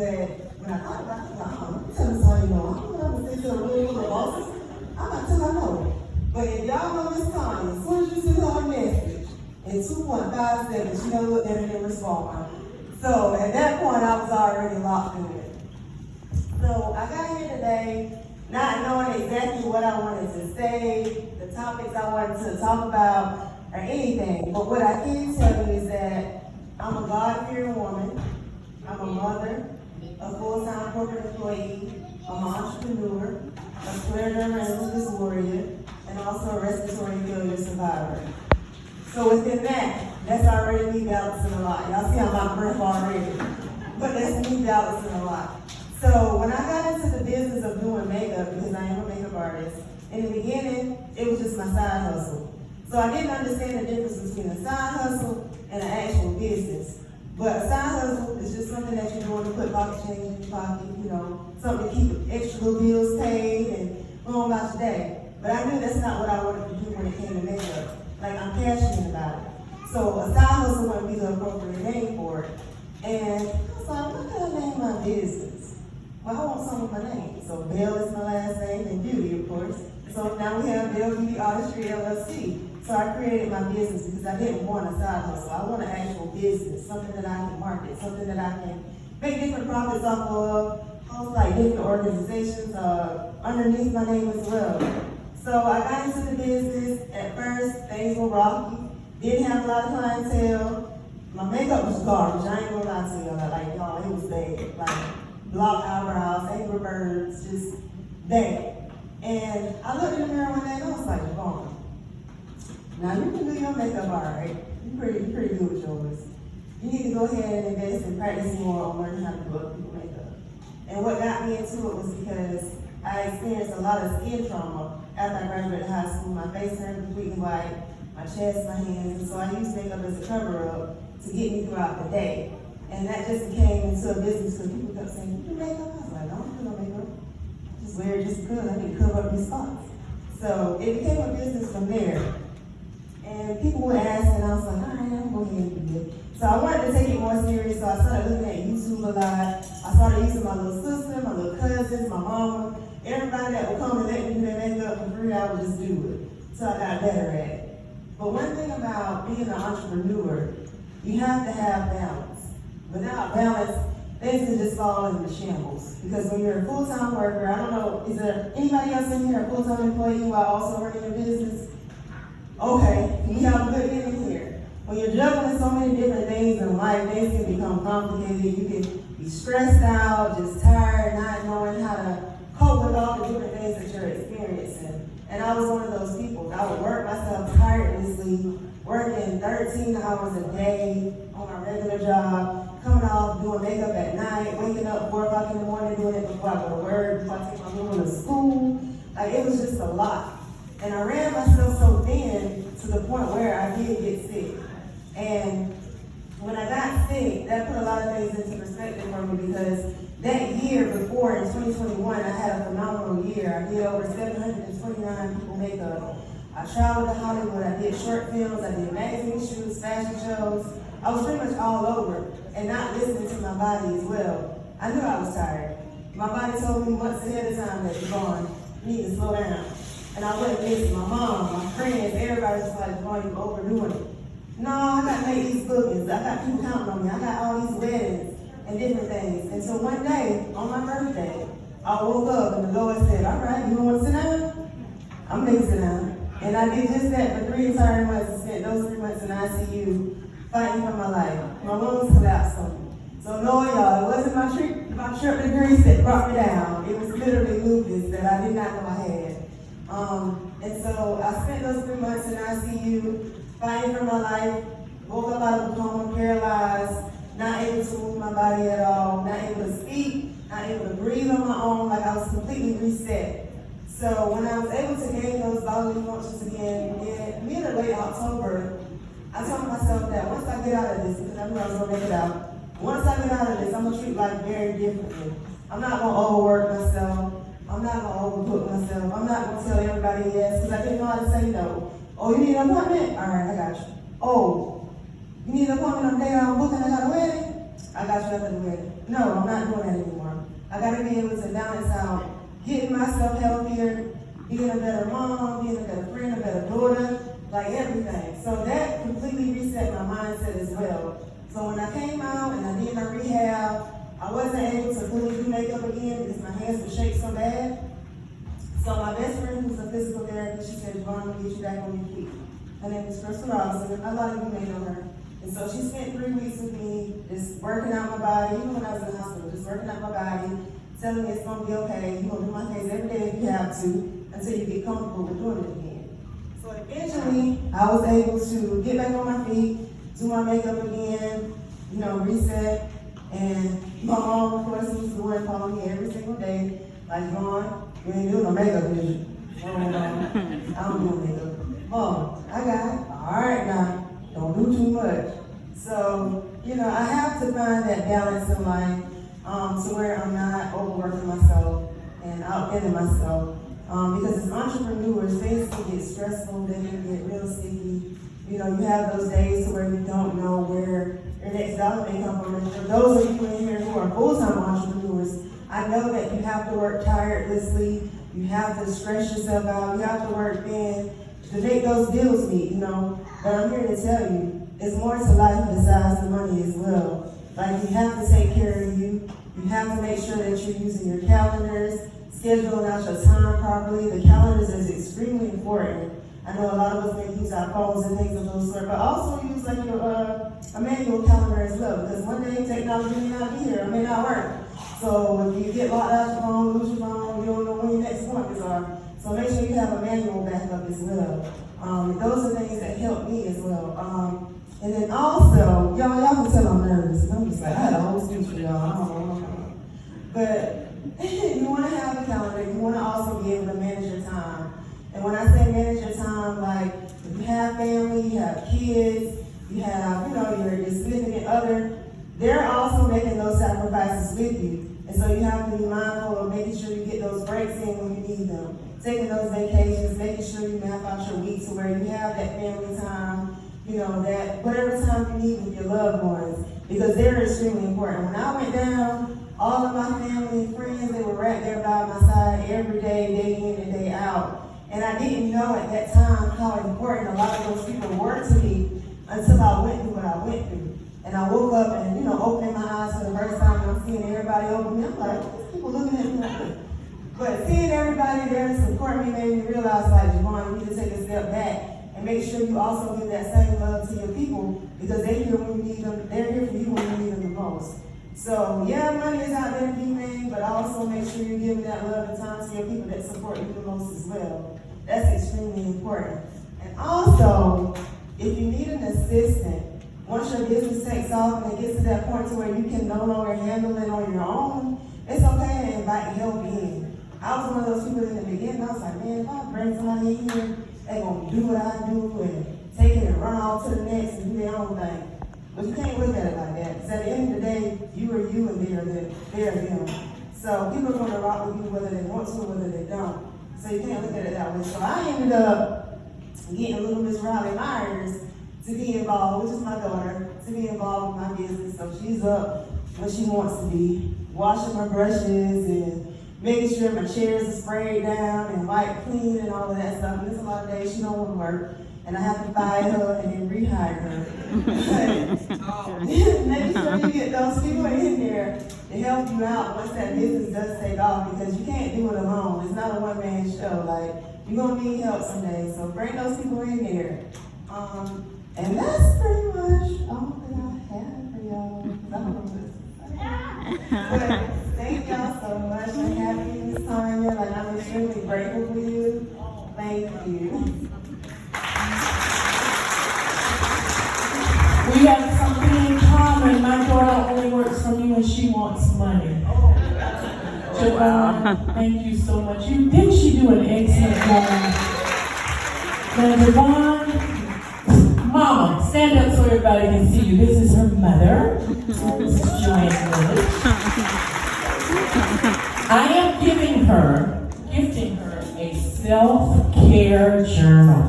But when I thought about it, I was like, oh, let me tell you something, you know, I don't know if this is a room full of bosses. I'm not telling I know. But if y'all know Miss Tanya, as soon as you send her a message in 2.5 seconds, she never looked at it and respond. So at that point, I was already locked in it. So I got here today not knowing exactly what I wanted to say, the topics I wanted to talk about, or anything. But what I can tell you is that I'm a God-fearing woman. I'm a mother, a full-time corporate employee, I'm an entrepreneur, a scleroderma warrior, and also a respiratory failure survivor. So within that, that's already me balancing a lot. Y'all see I'm out of breath already. But that's me balancing a lot. So when I got into the business of doing makeup, because I am a makeup artist, in the beginning, it was just my side hustle. So I didn't understand the difference between a side hustle and an actual business. But a side hustle is just something that you're doing to put pocket change in your pocket, you know, something to keep extra little bills paid and go on about your day. But I knew that's not what I wanted to do when it came to makeup. Like, I'm passionate about it. So a side hustle wouldn't be the appropriate name for it. And I was like, what can I name my business? Well, I want something with my name. So Bell is my last name, and Beauty, of course. So now we have Bell Beauty Artistry LLC. So I created my business because I didn't want a side hustle. I want an actual business, something that I can market, something that I can make different profits off of, host like different organizations underneath my name as well. So I got into the business. At first, things were rocky. Didn't have a lot of clientele. My makeup was garbage. I ain't gonna lie to y'all. Like, y'all, it was bad. Like, block eyebrows, angry birds, just bad. And I looked in the mirror one day and I was like, Vaughn, now you can do your makeup all right. You're pretty good with yours. You need to go ahead and invest and practice more on learning how to do other people's makeup. And what got me into it was because I experienced a lot of skin trauma after I graduated high school. My face turned completely white, my chest, my hands, and so I used makeup as a cover-up to get me throughout the day. And that just became into a business because people kept saying, you do makeup? I was like, I don't do no makeup. Just wear it just because I need to cover up these spots. So it became a business from there. And people would ask, and I was like, all right, I'm going to go ahead and do it. So I wanted to take it more serious, so I started looking at YouTube a lot. I started using my little sister, my little cousins, my mama, everybody that would come and let me do their makeup for free, I would just do it. So I got better at it. But one thing about being an entrepreneur, you have to have balance. Without balance, things can just fall into shambles. Because when you're a full-time worker, I don't know, is there anybody else in here a full-time employee while also running your business? Okay, we have a good ending here. When you're juggling so many different things in life, things can become complicated. You can be stressed out, just tired, not knowing how to cope with all the different things that you're experiencing. And I was one of those people. I would work myself tirelessly, working 13 hours a day on my regular job, coming off doing makeup at night, waking up 4 o'clock in the morning, doing it before I go to work, before I take my little one to school. Like, it was just a lot. And I ran myself so thin to the point where I did get sick. And when I got sick, that put a lot of things into perspective for me because that year before, in 2021, I had a phenomenal year. I did over 729 people makeup. I traveled to Hollywood, I did short films, I did magazine shoots, fashion shows. I was pretty much all over and not listening to my body as well. I knew I was tired. My body told me months ahead of time that you're gone, you need to slow down. And I wouldn't listen. My mom, my friends, everybody was like, "Boy, you overdoing it." No, I got to make these bookings. I got people counting on me. I got all these weddings and different things. And so one day, on my birthday, I woke up and the Lord said, all right, you want to sit down? I'm going to sit down. And I did just that for 3 entire months. I spent those 3 months in ICU fighting for my life. My lungs collapsed on me. So no, y'all, it wasn't my trip to Greece that brought me down. It was literally lupus that I did not know I had. And so I spent those 3 months in ICU, fighting for my life, woke up out of a coma, paralyzed, not able to move my body at all, not able to speak, not able to breathe on my own, like I was completely reset. So when I was able to gain those bodily functions again, in mid or late October, I told myself that once I get out of this, because I knew I was going to make it out, once I get out of this, I'm going to treat life very differently. I'm not going to overwork myself. I'm not going to overbook myself. I'm not going to tell everybody yes, because I didn't know how to say no. Oh, you need an appointment? All right, I got you. Oh, you need an appointment on the day I'm booking, I got a wedding? I got you after the wedding. No, I'm not doing that anymore. I gotta be able to balance out getting myself healthier, being a better mom, being a better friend, a better daughter, like everything. So that completely reset my mindset as well. So when I came out and I did my rehab, I wasn't able to fully do makeup again because my hands would shake so bad. So my best friend, who's a physical therapist, she said, "Javon, we'll get you back on your feet." Her name is Crystal Robinson. A lot of you may know her. And so she spent 3 weeks with me, just working out my body, even when I was in the hospital, just working out my body, telling me it's gonna be okay. You're gonna do my things every day if you have to, until you get comfortable with doing it again. So eventually, I was able to get back on my feet, do my makeup again, reset. And my mom, of course, used to work on me every single day, like, "Mom, you ain't doing no makeup, is you?" I don't do makeup. "Mom, I got it." "All right now, don't do too much." So, I have to find that balance in life to where I'm not overworking myself and outbidding myself. Because as entrepreneurs, things can get stressful, they can get real sticky. You have those days to where you don't know where your next dollar may come from. And for those of you in here who are full-time entrepreneurs, I know that you have to work tirelessly, you have to stress yourself out, you have to work thin to make those bills meet, But I'm here to tell you, it's more to life besides the money as well. Like, you have to take care of you. You have to make sure that you're using your calendars, scheduling out your time properly. The calendars is extremely important. I know a lot of us may use our phones and things of those sort, but also use like your a manual calendar as well, because one day technology may not be here, it may not work. So if you get locked out your phone, lose your phone, you don't know when your next appointments are. So make sure you have a manual backup as well. Those are things that help me as well. And then also, y'all can tell I'm nervous. I'm just like, I had a whole speech for y'all. I don't know. But you want to have a calendar. You want to also be able to manage your time. And when I say manage your time, like if you have family, you have kids, you have, your significant other, they're also making those sacrifices with you. And so you have to be mindful of making sure you get those breaks in when you need them. Taking those vacations, making sure you map out your week to where you have that family time, that whatever time you need with your loved ones, because they're extremely important. When I went down, all of my family and friends, they were right there by my side every day, day in and day out. And I didn't know at that time how important a lot of those people were to me until I went through what I went through. And I woke up and, opening my eyes for the first time and I'm seeing everybody over me. I'm like, these people looking at me like this. But seeing everybody there to support me made me realize, like, Javon, you need to take a step back and make sure you also give that same love to your people, because they're here when you need them. They're here for you when you need them the most. So, yeah, money is out there to be made, but also make sure you're giving that love and time to your people that support you the most as well. That's extremely important. And also, if you need an assistant, once your business takes off and it gets to that point to where you can no longer handle it on your own, it's okay to invite help in. I was one of those people in the beginning, I was like, man, if I bring somebody in here, they're going to do what I do and take it and run off to the next and do their own thing. But you can't look at it like that, because at the end of the day, you are you and they're them. So people are going to rock with you whether they want to or whether they don't. So you can't look at it that way. So I ended up getting little Miss Riley Myers to be involved, which is my daughter, to be involved with my business. So she's up when she wants to be, washing my brushes and making sure my chairs are sprayed down and wiped clean and all of that stuff. And there's a lot of days she don't want to work, and I have to fire her and then rehire her. Making sure you get those people in there to help you out once that business does take off, because you can't do it alone. It's not a one-man show. Like, you're going to need help someday, so bring those people in there. And that's pretty much all that I have for y'all. But thank y'all so much for having me, Ms. Tanya. Like, I'm extremely grateful for you. Thank you. We have something in common. My daughter only works for me when she wants money. Javon, thank you so much. Didn't she do an excellent job? Now, Javon, Mama, stand up so everybody can see you. This is her mother. This is Joanne Lilly. I am gifting her a self-care journal.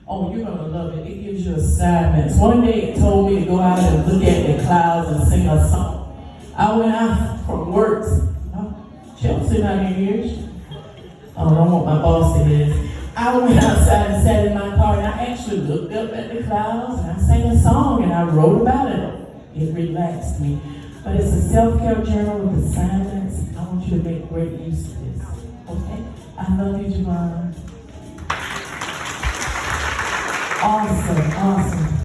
Oh, you're gonna love it. It gives you assignments. One day it told me to go out and look at the clouds and sing a song. I went out from work. Chelsea not in here. Oh, I don't want my boss to hear this. I went outside and sat in my car and I actually looked up at the clouds and I sang a song and I wrote about it. It relaxed me. But it's a self-care journal with assignments. I want you to make great use of this. Okay? I love you, Javon. Awesome, awesome.